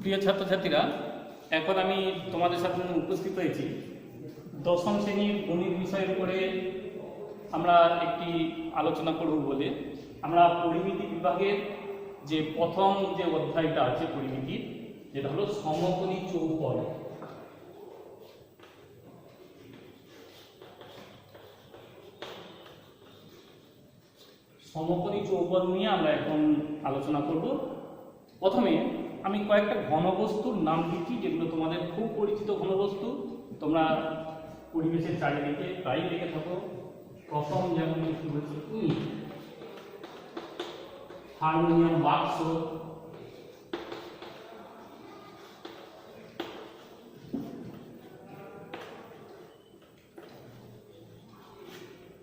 প্রিয় ছাত্রছাত্রীরা, এখন আমি তোমাদের সাথে উপস্থিত হয়েছি দশম শ্রেণীর গণিত বিষয়ের উপরে আমরা একটি আলোচনা করব বলে। আমরা পরিমিতি বিভাগের যে প্রথম যে অধ্যায়টা আছে পরিমিতির, যেটা হলো সমকোণী চৌপল। সমকোণী চৌপল নিয়ে আমরা এখন আলোচনা করব। প্রথমে আমি কয়েকটা ঘনবস্তুর নাম দিচ্ছি, যেগুলো তোমাদের খুব পরিচিত ঘনবস্তু, তোমরা পরিবেশের চারিদিকে প্রায় দেখে থাকো। প্রথম যেমন কি হচ্ছে হারমোনিয়াম বাক্স,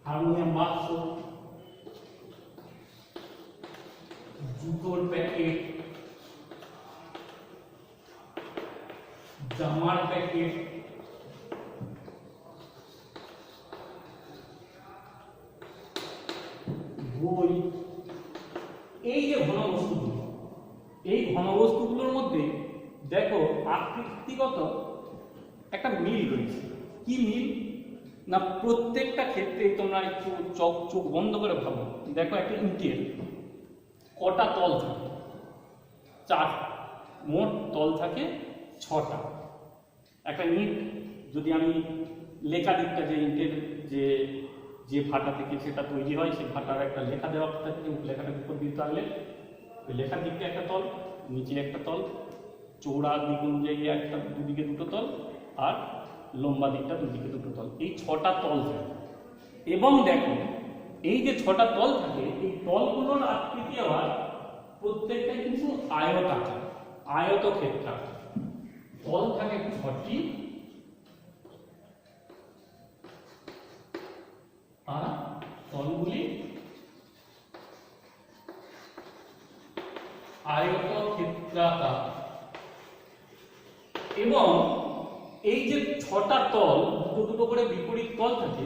হারমোনিয়াম বাক্স, জুতোর প্যাকেট, জামার প্যাকেট, বই। এই যে ঘনবস্তুগুলো, এই ঘনবস্তুগুলোর মধ্যে দেখো আকৃতিগত একটা মিল রয়েছে। কি মিল না, প্রত্যেকটা ক্ষেত্রে তোমরা একটু চোখ বন্ধ করে ভাবো। দেখো একটা ইটের কটা তল থাকে? 4। মোট তল থাকে 6টা। একটা ইট যদি আমি লেখা দিকটা, যে ইটের যে ভাটা থেকে সেটা তৈরি হয়, সেই ভাটার একটা লেখা দেওয়া থাকে, লেখাটা উপর দিতে পারলে ওই লেখার দিকটা একটা তল, নিচে একটা তল, চৌড়া দিক অনুযায়ী একটা দুদিকে দুটো তল, আর লম্বা দিকটা দুদিকে দুটো তল। এই 6টা তল থাকে। এবং দেখো এই যে 6টা তল থাকে, এই তলগুলোর আকৃতি আবার প্রত্যেকটা কিন্তু আয়তাকার, আয়তক্ষেত্রাকার। তল থাকে 6টি, আর তলগুলি আয়তক্ষেত্রাকার। এবং এই যে 6টা তল, দুটো দুটো করে বিপরীত তল থাকে,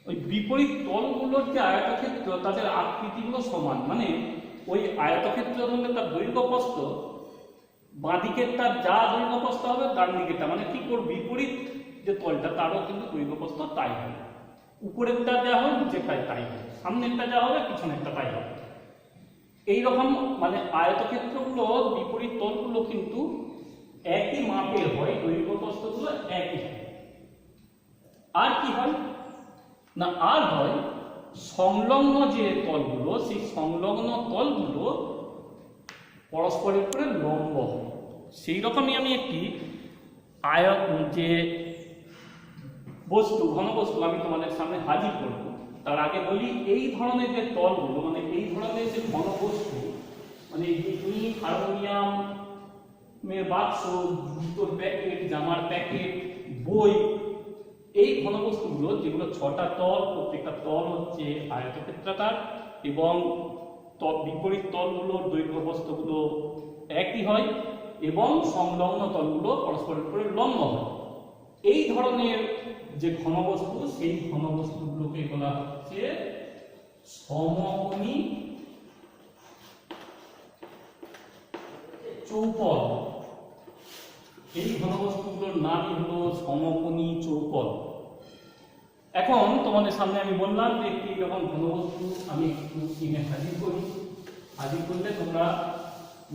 ওই বিপরীত তলগুলোর যে আয়তক্ষেত্র, তাদের আকৃতিগুলো সমান। মানে ওই আয়তক্ষেত্র ধরলে তার দৈর্ঘ্য প্রস্থ, বাঁ দিকেরটা যা দৈর্ঘ্য প্রস্থ হবে, ডান দিকেরটা মানে ঠিক ওর বিপরীত যে তলটা, তারও কিন্তু দৈর্ঘ্য প্রস্থ তাই হবে। উপরেরটা যা হবে, নিচেরটাই তাই হবে, সামনেরটা যা হবে, পিছনেরটা তাই হবে। এইরকম মানে আয়তক্ষেত্রগুলো বিপরীত তলগুলো কিন্তু একই মাপের হয়, দৈর্ঘ্য প্রস্থগুলো একই হয়। আর কি হয় না, আর হয় সংলগ্ন যে তলগুলো, সেই সংলগ্ন তলগুলো পরস্পরের উপরে লম্ব হয়। সেই রকমই আমি একটি যে বস্তু, ঘনবস্তু আমি তোমাদের সামনে হাজির করব। তার আগে বলি, এই ধরনের যে তলগুলো, মানে এই ধরনের যে ঘনবস্তু, মানে হারমোনিয়ামের বাক্স, জুতোর প্যাকেট, জামার প্যাকেট, বই, এই ঘনবস্তুগুলো যেগুলো 6টা তল, প্রত্যেকটা তল হচ্ছে আয়তক্ষেত্রাকার, এবং বিপরীত তলগুলোর দৈর্ঘ্য প্রস্থগুলো একই হয়, এবং সংলগ্ন তলগুলো পরস্পরের উপরে লম্ব হয়। এই ধরনের যে ঘনবস্তু, সেই ঘনবস্তুগুলোকে বলা হচ্ছে সমকোণী চৌপল। এই ঘনবস্তুগুলোর নামই হলো সমকোণী চৌপল। এখন তোমাদের সামনে আমি বললাম যে একটি যখন ঘনবস্তু আমি একটু স্ক্রিনে হাজির করি, হাজির করলে তোমরা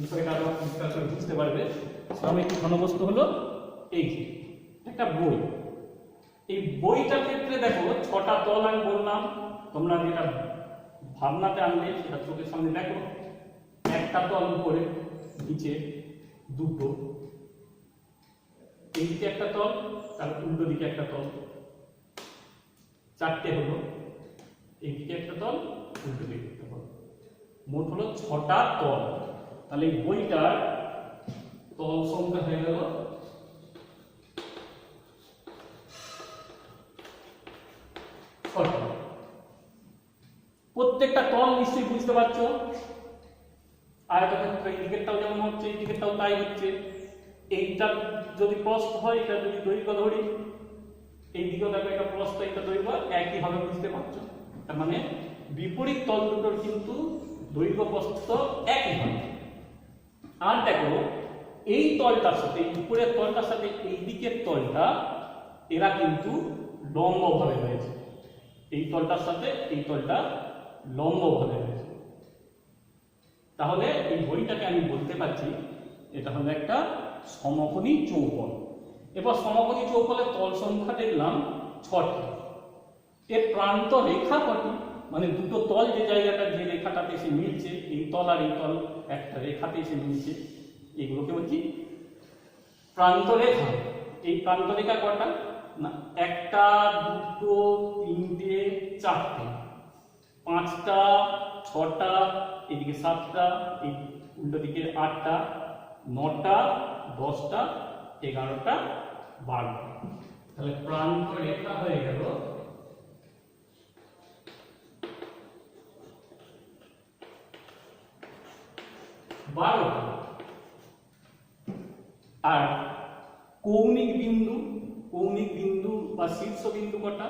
বিষয়টা আরো পরিষ্কার করে বুঝতে পারবে। সেরকম একটি ঘনবস্তু হলো এই একটা বই। এই বইটার ক্ষেত্রে দেখো 6টা তল আমি বললাম, তোমরা যেটা ভাবনাতে আনলে সেটা চোখের সামনে দেখো। একটা তল উপরে, নিচে দুটো, এই দিকে একটা তল, তার উল্টো দিকে একটা তল, 4টে হলো। এই দিকে একটা তল, উল্টো দিকে একটা তল, মোট হলো 6টা তল। তাহলে এই বইটার তল সংখ্যা হয়ে গেল 6টা। প্রত্যেকটা তল নিশ্চয়ই বুঝতে পারছো, আয়তক্ষেত্র এই দিকেরটাও যেমন হচ্ছে, এই দিকেরটাও তাই হচ্ছে। এইটা যদি প্রস্থ হয়, এটা যদি দৈর্ঘ্য ধরি, এই দিকেও দেখো এটা প্রস্থ, এটা দৈর্ঘ্য একই হবে, বুঝতে পারছো? তার মানে বিপরীত তল দুটোর কিন্তু দৈর্ঘ্য প্রস্থ একই হয়। আর দেখো এই তলটার সাথে, এই উপরের তলটার সাথে এই দিকের তলটা এরা কিন্তু লম্বভাবে রয়েছে। এই তলটার সাথে এই তলটা লম্বভাবে রয়েছে। তাহলে এই বইটাকে আমি বলতে পারছি এটা হলো একটা সমকোণী চৌকোণ। এবার সমকোণী চৌকোণের তল সংখ্যা দেখলাম 6টি। এর প্রান্ত রেখা কটি, মানে দুটো তল যে জায়গাটা, যে রেখাটাতে এসে মিলছে, এই তল আর এই তল একটা রেখাতে এসে মিলছে, এগুলোকে বলছি প্রান্ত রেখা। এই প্রান্ত রেখা কটা না, 1টা 2টো 3টে 4টে 5টা 6টা, এদিকে 7টা, এই উল্টো দিকে 8টা 9টা 10টা 11টা 12টা। তাহলে প্রান্ত রেখা হয়ে গেল 12টা। আর কৌণিক বিন্দু বা শীর্ষবিন্দু কটা,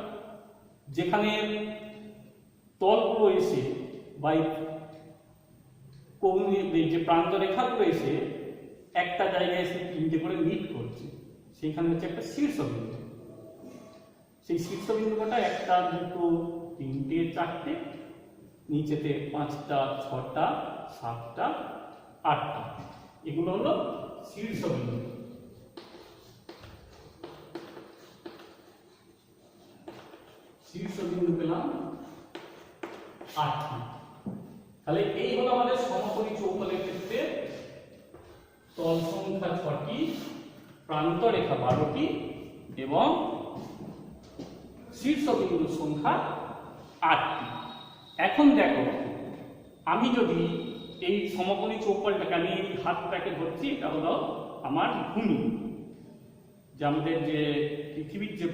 যেখানে তলগুলো এসে বা কৌণিক যে প্রান্ত রেখাগুলো এসে একটা জায়গায় এসে 3টে করে মিট করছে, সেইখানে হচ্ছে একটা শীর্ষবিন্দু। সেই শীর্ষবিন্দু কটা 1টা 2টো 3টে 4টে, নিচেতে 5টা 6টা 7টা 8টা, এগুলো হলো শীর্ষবিন্দু। শীর্ষবিন্দু পেলাম 8টি। তাহলে এই হলো আমাদের সমকোণী চৌকোণের ক্ষেত্রে তল সংখ্যা 6টি, প্রান্ত রেখা 12টি এবং শীর্ষবিন্দুর সংখ্যা 8টি। এখন দেখো, আমি যদি এই সমকোণী চৌকোণটাকে আমি হাতটাকে ধরছি, এটা হলো আমার ভূমি, যে আমাদের যে পৃথিবীর যে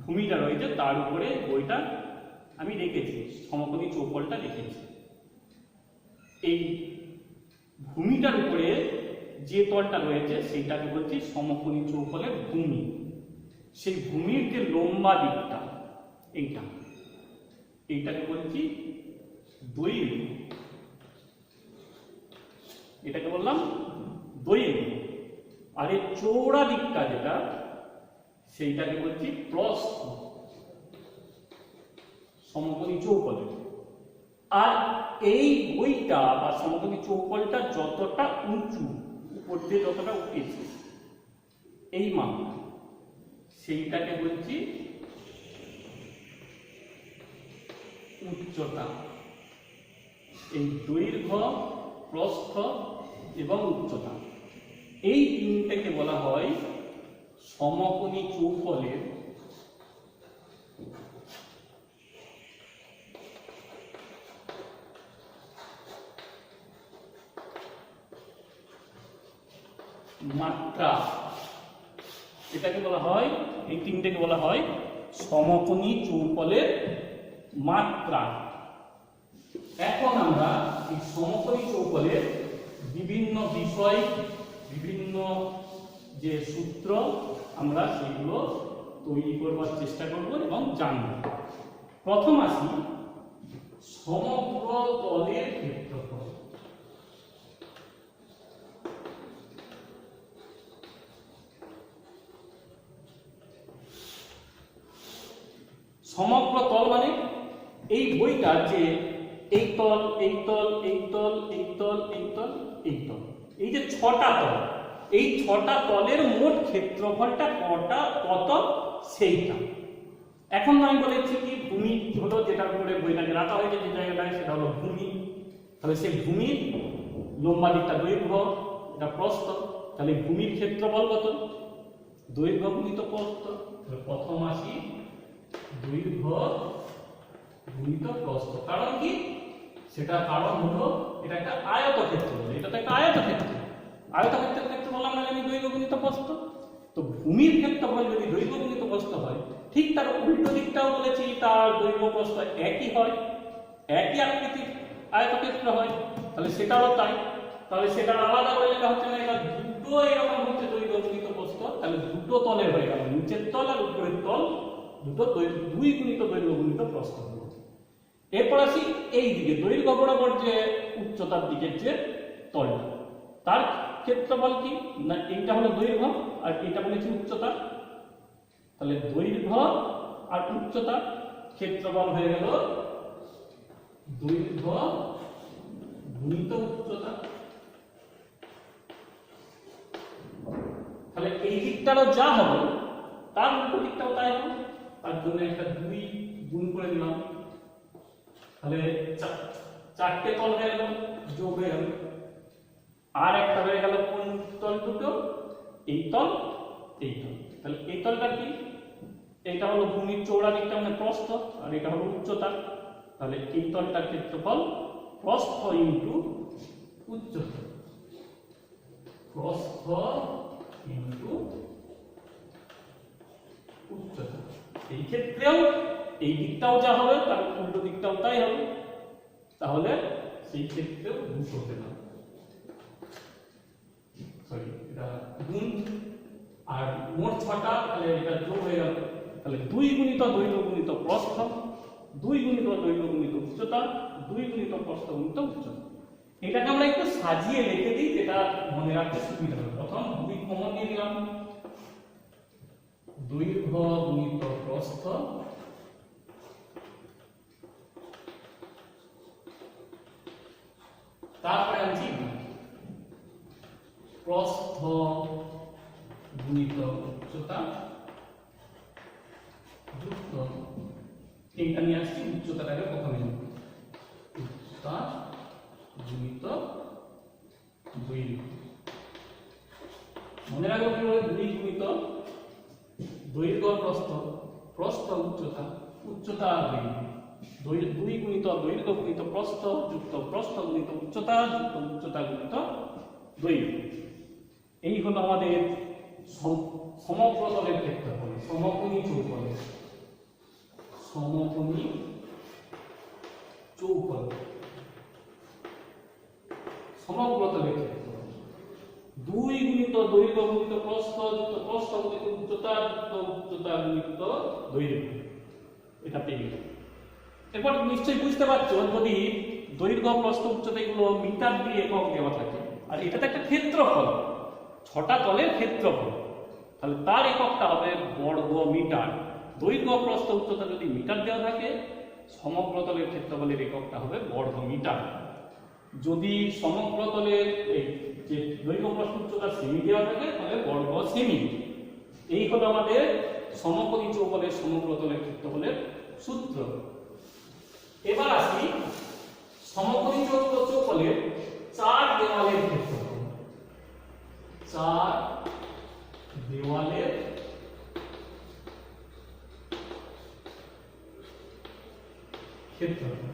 ভূমিটা রয়েছে তার উপরে বইটা আমি রেখেছি, সমকোণী চৌকোণটা রেখেছি। এই ভূমিটার উপরে যে তলটা রয়েছে সেইটাকে বলছি সমকোণী চৌকোণের ভূমি। সেই ভূমির যে লম্বা দিকটা এইটাকে বলছি দৈর্ঘ্য। এটাকে বললাম দৈর্ঘ্য। আর এই চৌড়া দিকটা যেটা, সেইটাকে বলছি প্রস্থ সমকোণী চৌকোণের। আর এই বইটা বা সমকোণী চৌকোণটা যতটা উঁচু, উপর দিয়ে যতটা উঠেছে এই মাপ, সেইটাকে বলছি উচ্চতা। এই দৈর্ঘ্য, প্রস্থ এবং উচ্চতা, এই তিনটাকে বলা হয় সমকোণী চৌকোণের মাত্রা। এটাকে বলা হয়, এই তিনটাকে বলা হয় সমকোণী চৌকোণের মাত্রা। এখন আমরা এই সমকোণী চৌকোণের বিভিন্ন বিষয়, বিভিন্ন যে সূত্র, আমরা সেগুলো তৈরি করবার চেষ্টা করব এবং জানব। প্রথম আসি সমগ্র তলের ক্ষেত্রফল। সমগ্র তল মানে এই বইটার যে এই তল, এই তল, এই তল, এই তল, এই তল, এই তল, এই যে 6টা তল, এই 6টা তলের মোট ক্ষেত্রফলটা কত সেইটা। এখন আমি বলেছি কি ভূমি হলো যেটার উপরে বইটাকে রাখা হয়েছে, যে জায়গাটায়, সেটা হলো ভূমি। তাহলে সেই ভূমির লম্বা দিকটা দৈর্ঘ্য, এটা প্রস্থ। তাহলে ভূমির ক্ষেত্রফল কত? দৈর্ঘ্য গুণিত প্রস্থ। প্রথম আসি দৈর্ঘ্য গুণিত প্রস্থ। কারণ কি? সেটা কারণ হলো এটা একটা আয়তক্ষেত্র, এটা তো একটা আয়তক্ষেত্র। আয়তক্ষেত্রের ক্ষেত্রে বললাম না আমি দৈর্ঘ্য গুণিত প্রস্থ। তো ভূমির ক্ষেত্রফল যদি দৈর্ঘ্য গুণিত প্রস্থ হয়, ঠিক তার উল্টো দিকটাও বলেছি তার দৈর্ঘ্য প্রস্থ একই হয়, একই আকৃতির আয়তক্ষেত্র হয়। তাহলে সেটাও তাই। তাহলে সেটা আলাদা করে লেখা হচ্ছে না, এটা দুটো এরকম হচ্ছে দৈর্ঘ্য গুণিত প্রস্থ। তাহলে দুটো তলের হয়ে গেল, নিচের তল আর উপরের তল, দুটো দুই গুণিত দৈর্ঘ্য গুণিত প্রস্থ হলো। এরপর আসি এই দিকে দৈর্ঘ্য বরাবর যে উচ্চতার দিকের যে তলটা, তার ক্ষেত্রফল কি না, এইটা হলো দৈর্ঘ্য আর এটা বলেছি উচ্চতা, তাহলে দৈর্ঘ্য আর উচ্চতা ক্ষেত্রফল হয়ে গেল দৈর্ঘ্য গুণিত উচ্চতা। তাহলে এই দিকটারও যা হবে তার উল্টো দিকটাও তাই হবে, তার জন্য একটা 2 গুণ করে দিলাম, তাহলে চারটে তল হয়ে গেল যোগ হয়ে গেল, আর একটা হয়ে গেল কোন তল দুটো, এই তল এই তল। তাহলে এই তলটা কি, এটা হলো ভূমির চৌড়া দিকটা মানে প্রস্থ, আর এটা হলো উচ্চতা, তাহলে এই তলটার ক্ষেত্রফল প্রস্থ ইনটু উচ্চতা, প্রস্থ ইনটু উচ্চতা। এই ক্ষেত্রেও এই দিকটাও যা হবে তার উল্টো দিকটাও তাই হবে, তাহলে সেই ক্ষেত্রেও দুটো পেলাম, সরি এটা গুণ, আর মোট 6টা, তাহলে এটা যোগ হয়ে গেল, তাহলে 2 গুণিত দৈর্ঘ্য গুণিত প্রস্থ, 2 গুণিত দৈর্ঘ্য গুণিত উচ্চতা, 2 গুণিত প্রস্থ গুণিত উচ্চতা। এটাকে আমরা একটু সাজিয়ে লিখে দিই, যেটা মনে রাখতে সুবিধা হবে। প্রথম 2 কমন নিয়ে নিলাম, দৈর্ঘ্য গুণিত প্রস্থ তারপরে আনছি প্রস্থ গুণিত উচ্চতা যুক্ত, এইটা নিয়ে আসছি উচ্চতাটাকে প্রথমে উচ্চতা গুণিত দৈর্ঘ্য। মনে রাখবো কিভাবে, 2 গুণিত দৈর্ঘ্য প্রস্থ, প্রস্থ উচ্চতা, উচ্চতা দৈর্ঘ্য, 2 গুণিত দৈর্ঘ্য গুণিত প্রস্থ যুক্ত প্রস্থ গুণিত উচ্চতা যুক্ত উচ্চতা গুণিত দৈর্ঘ্য। এই হলো আমাদের সমপ্রতলের ক্ষেত্রফল, সমকোণী চৌকোণ, সমকোণী চৌকোণ সমপ্রতলের ক্ষেত্রফল। 2 গুণিত দৈর্ঘ্য গুণিত প্রস্থ যুক্ত প্রস্থ গুণিত উচ্চতা যুক্ত উচ্চতা গুণিত দৈর্ঘ্য, এটা পেয়ে গেল। এরপর নিশ্চয়ই বুঝতে পারছো, যদি দৈর্ঘ্য প্রস্থ উচ্চতা এগুলো মিটার দিয়ে একক দেওয়া থাকে, আর এটাতে একটা ক্ষেত্রফল, 6টা তলের ক্ষেত্রফল, তাহলে তার এককটা হবে বর্গ মিটার। দৈর্ঘ্য প্রস্থ উচ্চতা যদি মিটার দেওয়া থাকে, সমগ্রতলের ক্ষেত্রফলের এককটা হবে বর্গ মিটার। যদি সমগ্রতলের যে দৈর্ঘ্য প্রস্থ উচ্চতা সেমি দেওয়া থাকে, তাহলে বর্গ সেমি। এই হলো আমাদের সমকোণী চৌকোণের সমগ্রতলের ক্ষেত্রফলের সূত্র। এবার আসি সমকোণী চৌকোণের 4 দেওয়ালের ক্ষেত্রফল, 4 দেওয়ালের ক্ষেত্রফল।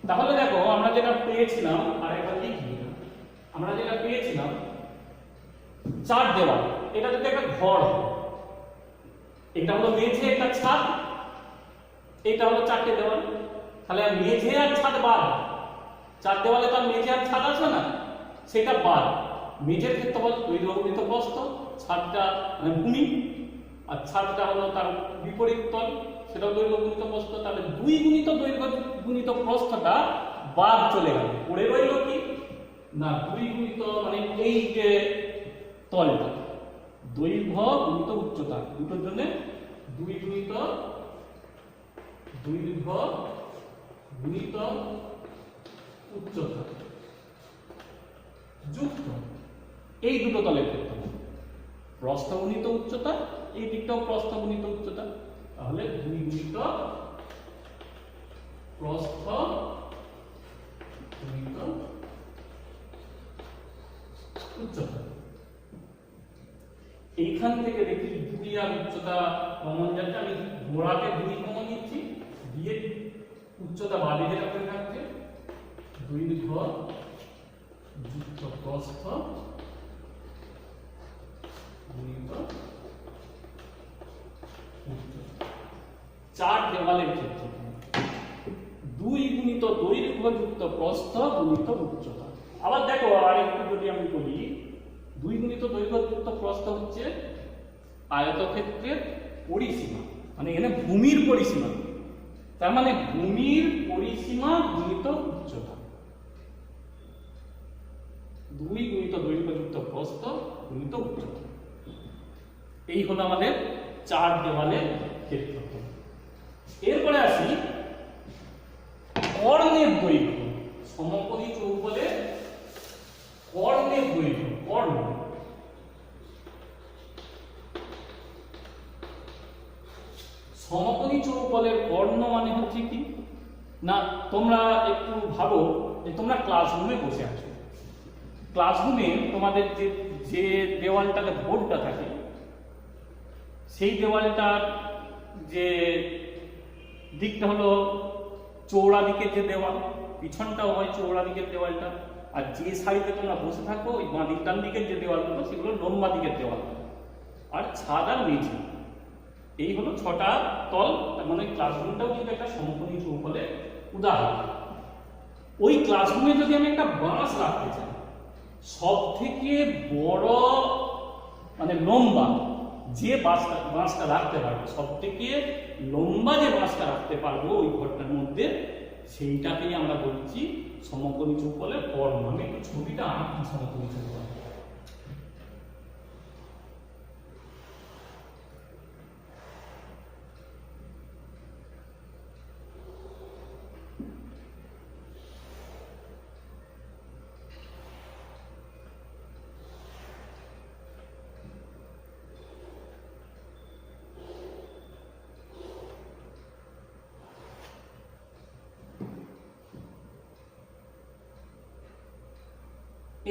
তাহলে দেখো আমরা যেটা পেয়েছিলাম, আরেকবার লিখি, আমরা যেটা পেয়েছিলাম 4 দেওয়াল, এটা যদি একটা ঘর, এটা হলো মেঝে, একটা ছাদ, এটা হলো 4টে দেওয়াল, তাহলে মেঝে আর ছাদ বাদ, 4 দেওয়ালে তো মেঝে আর ছাদ আছে না, সেটা বাদ। মেঝের ক্ষেত্রফল দৈর্ঘ্য গুণিত প্রস্থ, ছাদটা মানে ভূমি, আর ছাদটা হলো তার বিপরীত তল, সেটা দৈর্ঘ্য গুণিত প্রস্থ। তাহলে 2 গুণিত দৈর্ঘ্য গুণিত প্রস্থটা বাদ চলে গেল, পড়ে রইল কি না 2 গুণিত মানে এই যে তলটা, দৈর্ঘ্য গুণিত উচ্চতা, দুটোর জন্য 2 গুণিত দৈর্ঘ্য গুণিত উচ্চতা যুক্ত এই দুটো তলের ক্ষেত্রফল, প্রস্থ গুণিত উচ্চতা, এই দিকটাও প্রস্থ গুণিত উচ্চতা, তাহলে 2 গুণিত প্রস্থ গুণিত উচ্চতা। এইখান থেকে দেখি 2 আর উচ্চতা কমন যাচ্ছে, আমি গোড়াতে 2 কমন নিচ্ছি, দিয়ে উচ্চতা বাদে যেটা করে থাকছে দৈর্ঘ্য যুক্ত প্রস্থ গুণিত উচ্চতা। 4 দেওয়ালের ক্ষেত্রফল 2 গুণিত দৈর্ঘ্য যুক্ত প্রস্থ গুণিত উচ্চতা। আবার দেখো আরেকটু যদি আমি বলি, 2 গুণিত দৈর্ঘ্য যুক্ত প্রস্থ হচ্ছে আয়তক্ষেত্রের পরিসীমা, মানে এখানে ভূমির পরিসীমা, তার মানে ভূমির পরিসীমা গুণিত উচ্চতা, 2 গুণিত দৈর্ঘ্য যুক্ত প্রস্থ গুণিত উচ্চতা। এই হলো আমাদের 4 দেওয়ালের ক্ষেত্রফল। এরপরে আসি কর্ণের দৈর্ঘ্য। সমকোণী চৌবলের কর্ণের দৈর্ঘ্য। কর্ণ সমকোণী চৌবলের কর্ণ মানে হচ্ছে কি না, তোমরা একটু ভাবো যে তোমরা ক্লাসরুমে বসে আছো। ক্লাসরুমে তোমাদের যে দেওয়ালটাতে বোর্ডটা থাকে, সেই দেওয়ালটার যে দিকটা হলো চৌড়া দিকের যে দেওয়াল, পিছনটাও হয় চৌড়া দিকের দেওয়ালটা, আর যে সাইডে তোমরা বসে থাকো ওই বাঁ দিক ডান দিকের যে দেওয়ালগুলো সেগুলো লম্বা দিকের দেওয়াল, আর ছাদ আর মেঝে, এই হলো 6টা তল। তার মানে ক্লাসরুমটাও কিন্তু একটা সমকোণী চৌবলের উদাহরণ। ওই ক্লাসরুমে যদি আমি একটা বাঁশ রাখতে চাই, সব থেকে বড় মানে লম্বা যে বাঁশটা রাখতে পারবো, সব থেকে লম্বা যে বাঁশটা রাখতে পারবো ওই ঘরটার মধ্যে, সেইটাকেই আমরা বলছি সমকোণী চৌবলের কর্ণ। আমি একটু ছবিটা আঁকি সমকোণী চৌবল।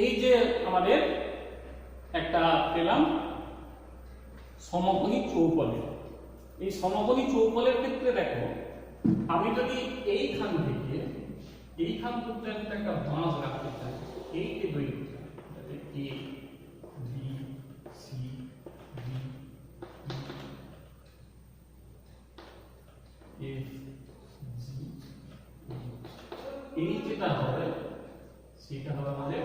এই যে আমাদের একটা পেলাম সমকোণী চৌবলের। এই সমকোণী চৌবলের ক্ষেত্রে দেখো, আমি যদি এইখান থেকে এইখান পর্যন্ত একটা বাঁশ রাখতে চাই, এই যে দৈর্ঘ্যটা A B C D F G, এই যেটা হবে সেটা হবে আমাদের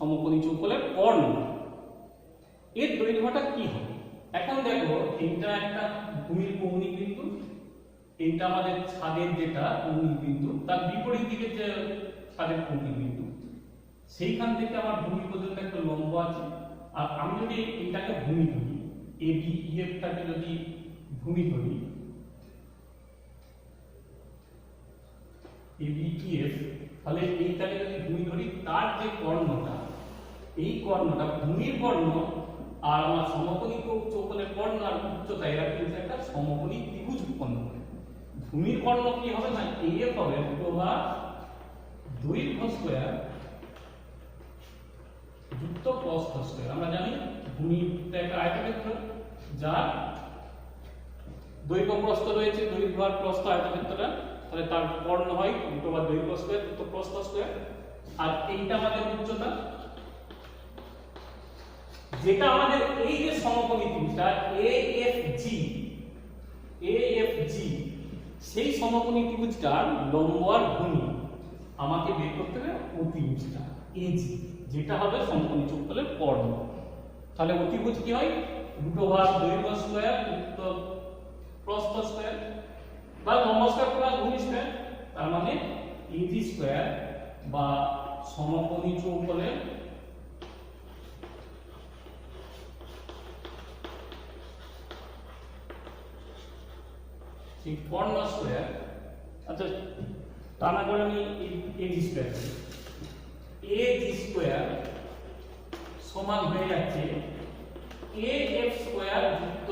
সমকোণী চৌবলের কর্ণ। এর দৈর্ঘ্যটা কি হবে? এখন দেখো, এটা একটা ভূমির কৌণিক বিন্দু, এটা আমাদের ছাদের যেটা কৌণিক বিন্দু, তার বিপরীত দিকে যে ছাদের কৌণিক বিন্দু, সেইখান থেকে আমার ভূমি পর্যন্ত একটা লম্ব আছে। আর আমি যদি এটাকে ভূমি ধরি, এ বি ই এফ টাকে যদি ভূমি ধরি, এ বি ই এফ, তাহলে এইটাকে যদি ভূমি ধরি, তার যে কর্ণটা, এই কর্ণটা ভূমির কর্ণ আর আমার সমকোণী চৌবলের কর্ণ আর উচ্চতা, এরা কিন্তু একটা সমকোণী ত্রিভুজ উৎপন্ন করে। ভূমির কর্ণ কি হবে না, এফ হবে বা দৈর্ঘ্য স্কয়ার যুক্ত প্রস্থ স্কয়ার। আমরা জানি ভূমিটা একটা আয়তক্ষেত্র, যার দৈর্ঘ্য প্রস্থ রয়েছে, দৈর্ঘ্য আর প্রস্থ আয়তক্ষেত্রটা, তাহলে তার কর্ণ হয় বা দৈর্ঘ্য স্কয়ার যুক্ত প্রস্থ স্কয়ার। আর এইটা আমাদের উচ্চতা, যেটা আমাদের এই যে সমকোণী ত্রিভুজটা AFG, সেই সমকোণী ত্রিভুজটার লম্ব আর ভূমি আমাকে বের করতে হবে অতিভুজটা AG, যেটা হবে সমকোণী চৌবলের কর্ণ। তাহলে অতিভুজ কি হয়, দৈর্ঘ্য স্কয়ার যুক্ত প্রস্থ স্কয়ার বা লম্ব স্কয়ার প্লাস ভূমি স্কয়ার, তার মানে AG স্কয়ার বা সমকোণী চৌবলের কর্ণ স্কয়ার। আচ্ছা, তা না করে আমি AG স্কয়ার, AG স্কয়ার সমান হয়ে যাচ্ছে AF স্কয়ার যুক্ত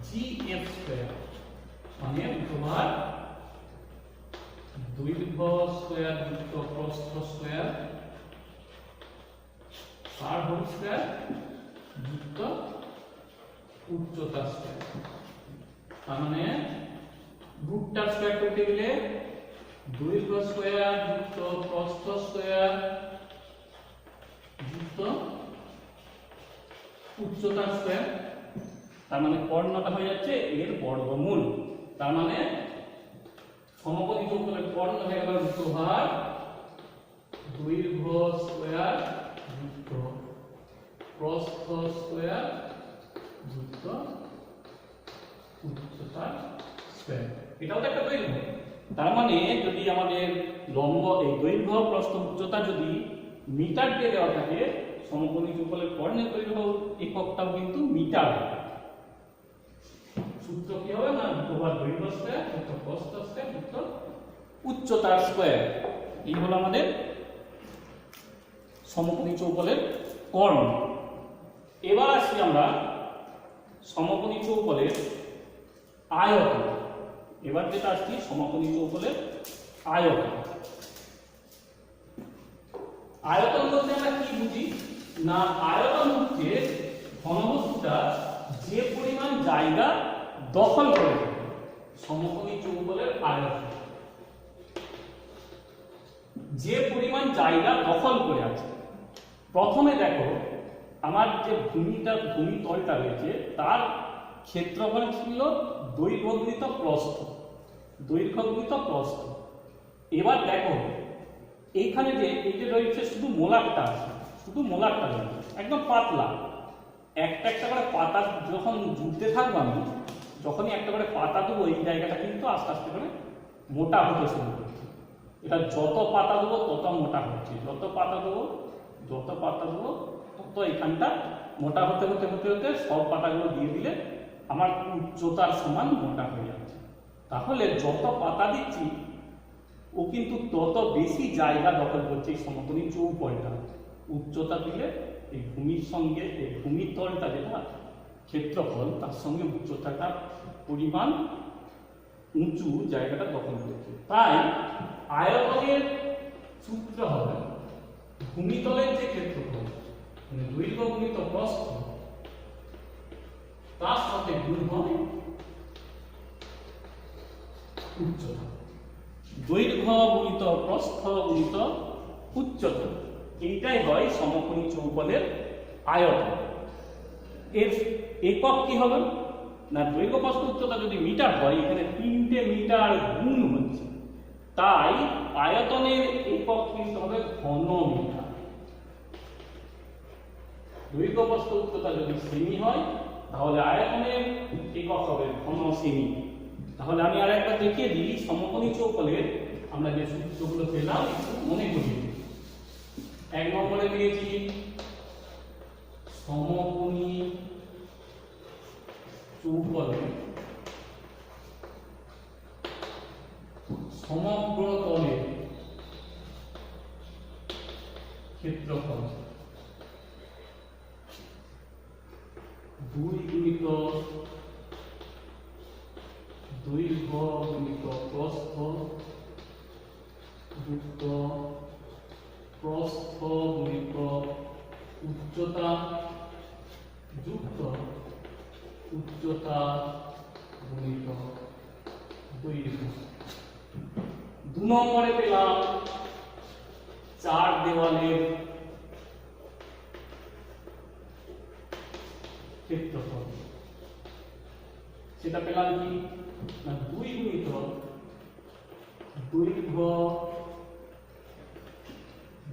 GF স্কয়ার, মানে তোমার দৈর্ঘ্য স্কয়ার যুক্ত প্রস্থ স্কয়ার তার হোল স্কয়ার যুক্ত উচ্চতা স্কয়ার। তার মানে রুটটা স্কয়ার করতে গেলে দৈর্ঘ্য স্কয়ার যুক্ত প্রস্থ স্কয়ার যুক্ত উচ্চতা স্কয়ার, তার মানে কর্ণটা হয়ে যাচ্ছে এর বর্গমূল। তার মানে সমকোণী চৌবলের কর্ণ হয়ে গেল √, দৈর্ঘ্য স্কয়ার যুক্ত প্রস্থ স্কয়ার যুক্ত উচ্চতা স্কয়ার। এটাও তো একটা দৈর্ঘ্য, তার মানে যদি আমাদের লম্ব এই দৈর্ঘ্য প্রস্থ উচ্চতা যদি মিটার দিয়ে দেওয়া থাকে, সমকোণী চৌকোণের কর্ণের দৈর্ঘ্য এককটাও কিন্তু মিটার। সূত্র কি হবে না, ওভার দৈর্ঘ্য স্কয়ার যুক্ত প্রস্থ স্কয়ার যুক্ত উচ্চতা স্কয়ার। এই হলো আমাদের সমকোণী চৌকোণের কর্ণ। এবার আসি আমরা সমকোণী চৌকোণের আয়তন। এবার যেটা আসছি সমকোণী চৌকোণের আয়তন। আয়তন বলতে আমরা কি বুঝি না, আয়তন হচ্ছে ঘনবস্তুটা যে পরিমাণ জায়গা দখল করে থাকে। সমকোণী চৌকোণের আয়তন যে পরিমাণ জায়গা দখল করে আছে। প্রথমে দেখো আমার যে ভূমিতলটা রয়েছে তার ক্ষেত্রফল ছিল দৈর্ঘ্য গুণিত প্রস্থ, দৈর্ঘ্য গুণিত প্রস্থ। এবার দেখো এইখানে যে এই যে রয়েছে শুধু মোলারটা আছে, শুধু মোলারটা রয়েছে একদম পাতলা। একটা একটা করে পাতা যখন জুড়তে থাকবো আমি, যখনই একটা করে পাতা দেবো এই জায়গাটা কিন্তু আস্তে আস্তে করে মোটা হতে শুরু করছে। এটা যত পাতা দেবো তত মোটা হচ্ছে, যত পাতা দেবো তত এখানটা মোটা হতে হতে হতে হতে সব পাতাগুলো দিয়ে দিলে আমার উচ্চতার সমান মোটা হয়ে যাচ্ছে। তাহলে যত পাতা দিচ্ছি ও কিন্তু তত বেশি জায়গা দখল করছে এই সমকোণী চৌকোণটা। উচ্চতা দিলে এই ভূমির সঙ্গে এই ভূমির তলটা যেটা ক্ষেত্রফল তার সঙ্গে উচ্চতাটা পরিমাণ উঁচু জায়গাটা দখল করছে। তাই আয়তনের সূত্র হবে ভূমিতলের যে ক্ষেত্রফল মানে দৈর্ঘ্য গুণিত প্রস্থ তার সাথে গুণ হবে উচ্চতা। দৈর্ঘ্য গুণিত প্রস্থ গুণিত উচ্চতা, এইটাই হয় সমকোণী চৌকোণের আয়তন। এর একক কি হবে না, দৈর্ঘ্য প্রস্থ উচ্চতা যদি মিটার হয় এখানে 3টে মিটার গুণ হচ্ছে, তাই আয়তনের একক কিন্তু হবে ঘন মিটার। দৈর্ঘ্য প্রস্থ উচ্চতা যদি সেমি হয় তাহলে আয়তনের একক হবে ঘন সেমি। তাহলে আমি আর একবার দেখিয়ে দিই সমকোণী চৌকোণের আমরা যে সূত্রগুলো পেলাম একটু মনে করি। 1 নম্বরে পেয়েছি সমকোণী চৌকোণের সমগ্র তলের ক্ষেত্রফল 2 গুণিত দৈর্ঘ্য গুণিত প্রস্থ যুক্ত প্রস্থ গুণিত উচ্চতা যুক্ত উচ্চতা গুণিত দৈর্ঘ্য। 2 নম্বরে পেলাম 4 দেওয়ালের ক্ষেত্রফল, সেটা পেলাম কি না 2 গুণিত দৈর্ঘ্য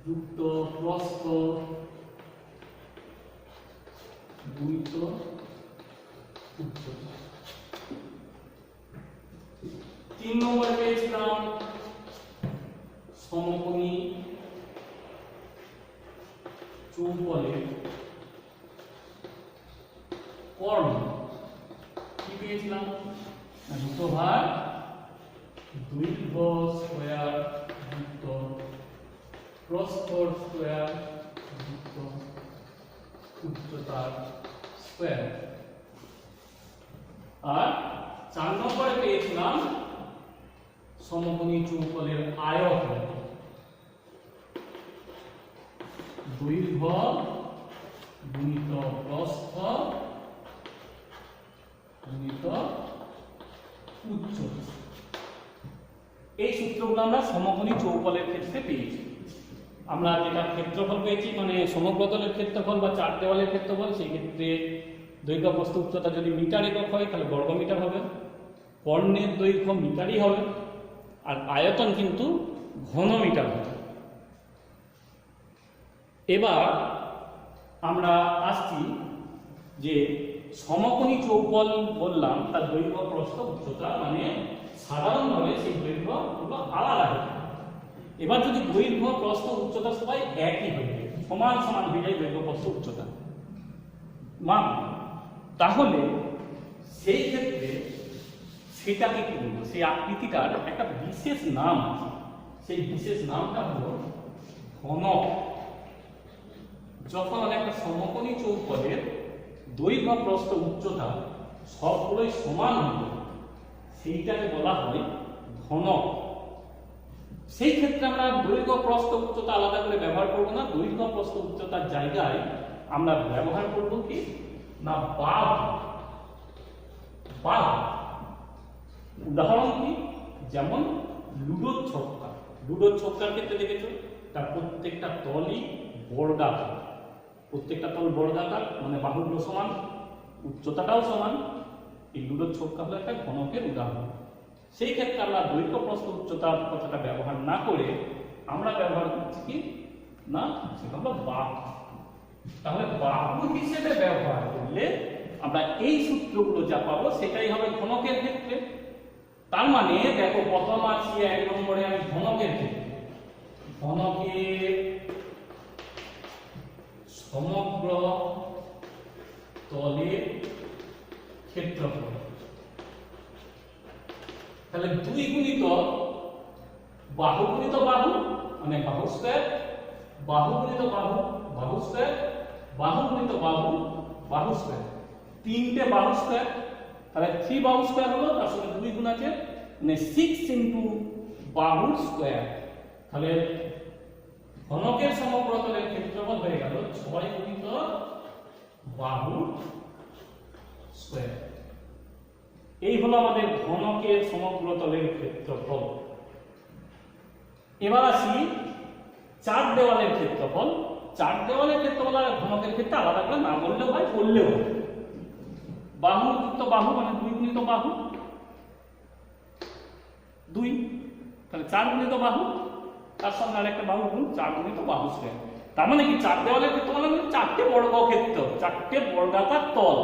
যুক্ত প্রস্থ গুণিত উচ্চতা। 3 নম্বরে পেয়েছিলাম সমকোণী চৌকোণের কর্ণ কি পেয়েছিলাম না 2/2 দৈর্ঘ্য স্কয়ার যুক্ত প্রস্থ স্কয়ার যুক্ত উচ্চতার স্কয়ার। আর 4 নম্বরে পেয়েছিলাম সমকোণী চৌকোণের আয়তন দৈর্ঘ্য গুণিত প্রস্থ গুণিত উচ্চতা। এই সূত্রগুলো আমরা সমকোণী চৌকোণের ক্ষেত্রে পেয়েছি। আমরা যেটা ক্ষেত্রফল পেয়েছি মানে সমগ্রতলের ক্ষেত্রফল বা 4 দেওয়ালের ক্ষেত্রফল, সেই ক্ষেত্রে দৈর্ঘ্য প্রস্থ উচ্চতা যদি মিটার একক হয় তাহলে বর্গ মিটার হবে, কর্ণের দৈর্ঘ্য মিটারই হবে, আর আয়তন কিন্তু ঘন মিটার হবে। এবার আমরা আসছি যে সমকোণী চৌকোণ বললাম তার দৈর্ঘ্য প্রস্থ উচ্চতা মানে সাধারণভাবে সেই দৈর্ঘ্যগুলো আলাদা হয়। এবার যদি দৈর্ঘ্য প্রস্থ উচ্চতা সবাই একই হয়ে যায়, সমান সমান হয়ে যায় দৈর্ঘ্য প্রস্থ উচ্চতা মান, তাহলে সেই ক্ষেত্রে সেটাকে কি বলবো, সেই আকৃতিটার একটা বিশেষ নাম আছে। সেই বিশেষ নামটা হলো ঘনক। যখন একটা সমকোণী চৌপথের দৈর্ঘ্য প্রস্থ উচ্চতা সবগুলোই সমান হবে, সেইটাকে বলা হয় ঘনক। সেই ক্ষেত্রে আমরা দৈর্ঘ্য প্রস্থ উচ্চতা আলাদা করে ব্যবহার করব না, দৈর্ঘ্য প্রস্থ উচ্চতার জায়গায় আমরা ব্যবহার করব কি না বাহু। বাহু উদাহরণ কি, যেমন লুডোর ছক্কা। লুডোর ছক্কার ক্ষেত্রে দেখেছো তার প্রত্যেকটা তলই বর্গাকার, প্রত্যেকটা তল বর্গাকার, মানে বাহুগুলো সমান, উচ্চতাটাও সমান। এই লুডোর ছক্কা হলো একটা ঘনকের উদাহরণ। সেই ক্ষেত্রে আমরা দৈর্ঘ্য প্রস্থ উচ্চতার কথাটা ব্যবহার না করে আমরা ব্যবহার করছি কি না, সেটা হলো বাহু। তাহলে বাহু হিসেবে ব্যবহার করলে আমরা এই সূত্রগুলো যা পাবো সেটাই হবে ঘনকের ক্ষেত্রে। তার মানে দেখো প্রথম আসি 1 নম্বরে আমি ঘনকের ক্ষেত্রে, ঘনকের সমগ্র তলের ক্ষেত্রফল, তাহলে 2 গুণিত বাহু গুণিত বাহু মানে বাহু স্কয়ার, বাহু গুণিত বাহু বাহু স্কয়ার, বাহু গুণিত বাহু বাহু স্কয়ার, 3টে বাহু স্কয়ার, তাহলে 3 বাহু স্কয়ার হলো, তার সঙ্গে 2 গুণ আছে, মানে 6 ইনটু বাহু স্কয়ার। তাহলে ঘনকের সমগ্র তলের ক্ষেত্রফল হয়ে গেল 6 গুণিত বাহু স্কয়ার। এই হলো আমাদের ঘনকের সমগ্র তলের ক্ষেত্রফল। এবার আসি 4 দেওয়ালের ক্ষেত্রফল। 4 দেওয়ালের ক্ষেত্রফল আর ঘনকের ক্ষেত্রে আলাদা করে না বললেও হয়, বললেও হয়। বাহু যুক্ত বাহু মানে 2 গুণিত বাহু 2, তাহলে 4 গুণিত বাহু, তার সঙ্গে আরেকটা বাহু গুণ 4 গুণিত বাহু স্কয়ার। তার মানে কি 4 দেওয়ালের ক্ষেত্রফল মানে 4টে বর্গক্ষেত্র, 4টে বর্গাকার তল,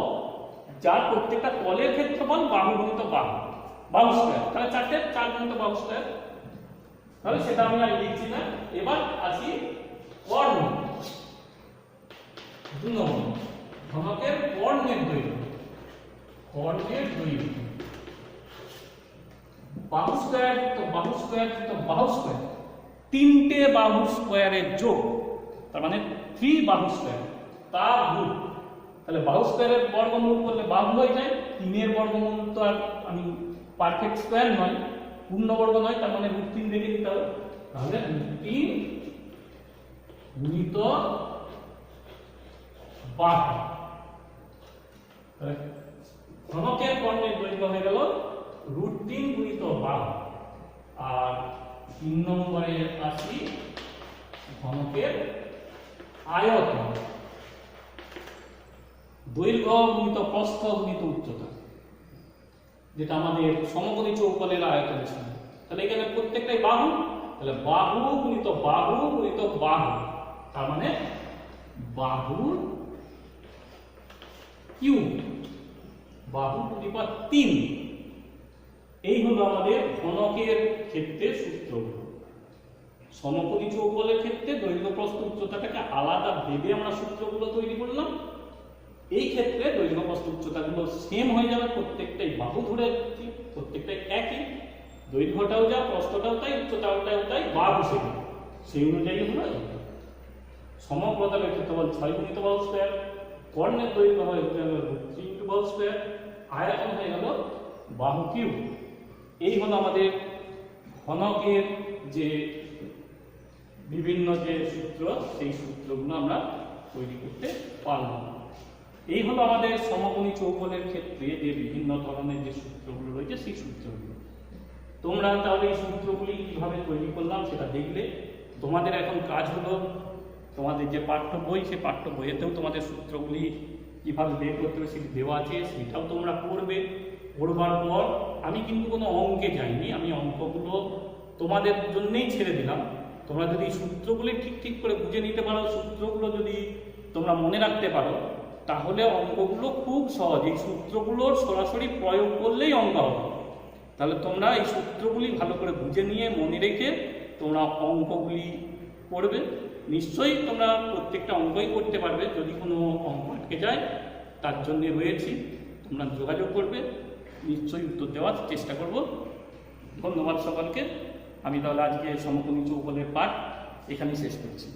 যার প্রত্যেকটা তলের ক্ষেত্রফল বাহু গুণিত বাহু বাহু স্কয়ার। তাহলে 4 গুণিত বাহু স্কয়ার, তাহলে সেটা আমি আর লিখছি না। এবার আসি কর্ণ। 2 নম্বর ঘনকের কর্ণের দৈর্ঘ্য, কর্ণের দৈর্ঘ্য বাহু স্কয়ার তো বাহু স্কয়ার তো বাহু স্কয়ার, 3টে বাহু স্কয়ারের যোগ, তার মানে 3 বাহু স্কয়ার তার রুট। তাহলে বাহু স্কয়ারের বর্গমূল করলে বাহু হয়ে যায়, 3 এর বর্গমূল তো আর আমি পারফেক্ট স্কয়ার নয়, পূর্ণবর্গ নয়, তার মানে √3 রেখে দিতে হবে। তাহলে √3 গুণিত বাহু, ঘনকের কর্ণের দৈর্ঘ্য হয়ে গেল √3 গুণিত বাহু। আর 3 নম্বরে আসি ঘনকের আয়তন, দৈর্ঘ্য গুণিত প্রস্থ গুণিত উচ্চতা, যেটা আমাদের সমকোণী চৌকোণের আয়তন ছিল। তাহলে এখানে প্রত্যেকটাই বাহু, তাহলে বাহু গুণিত বাহু গুণিত বাহু, তার মানে বাহুর কিউব, বাহু টু দি পাওয়ার 3। এই হলো আমাদের ঘনকের ক্ষেত্রে সূত্রগুলো। সমকোণী চৌকোণের ক্ষেত্রে দৈর্ঘ্য প্রস্থ উচ্চতাটাকে আলাদা ভেবে আমরা সূত্রগুলো তৈরি করলাম। এই ক্ষেত্রে দৈর্ঘ্য প্রস্থ উচ্চতাগুলো সেম হয়ে যাবে, প্রত্যেকটাই বাহু ধরে রাখছি, প্রত্যেকটাই একই, দৈর্ঘ্যটাও যা প্রস্থটাও তাই উচ্চতাটাও তাই, বাহু সেই অনুযায়ী হলো। সমগ্র তলের ক্ষেত্রফল 6 গুণিত বাহু স্কয়ার, কর্ণের দৈর্ঘ্য হয়ে গেল √3 ইনটু বাহু স্কয়ার, আয়তন হয়ে গেল বাহু কিউব। এই হলো আমাদের ঘনকের যে বিভিন্ন যে সূত্র, সেই সূত্রগুলো আমরা তৈরি করতে পারলাম। এই হলো আমাদের সমকোণী চৌকোণের ক্ষেত্রে যে বিভিন্ন ধরনের যে সূত্রগুলো রয়েছে সেই সূত্রগুলো। তোমরা তাহলে এই সূত্রগুলি কিভাবে তৈরি করলাম সেটা দেখলে। তোমাদের এখন কাজ হলো তোমাদের যে পাঠ্য বই, সে পাঠ্য বইয়েতেও তোমাদের সূত্রগুলি কিভাবে বের করতে হবে সেটি দেওয়া আছে, সেটাও তোমরা পড়বে। পড়বার পর আমি কিন্তু কোনো অঙ্কে যাইনি, আমি অঙ্কগুলো তোমাদের জন্যই ছেড়ে দিলাম। তোমরা যদি সূত্রগুলি ঠিক করে বুঝে নিতে পারো, সূত্রগুলো যদি তোমরা মনে রাখতে পারো, তাহলে অঙ্কগুলো খুব সহজ। এই সূত্রগুলোর সরাসরি প্রয়োগ করলেই অঙ্ক হবে। তাহলে তোমরা এই সূত্রগুলি ভালো করে বুঝে নিয়ে মনে রেখে তোমরা অঙ্কগুলি করবে। নিশ্চয়ই তোমরা প্রত্যেকটা অঙ্কই করতে পারবে। যদি কোনো অঙ্ক আটকে যায় তার জন্য রয়েছি, তোমরা যোগাযোগ করবে, নিশ্চয়ই উত্তর দেওয়ার চেষ্টা করব। ধন্যবাদ সকলকে। আমি তাহলে আজকে সমকোণী চৌপদের পাঠ এখানেই শেষ করছি।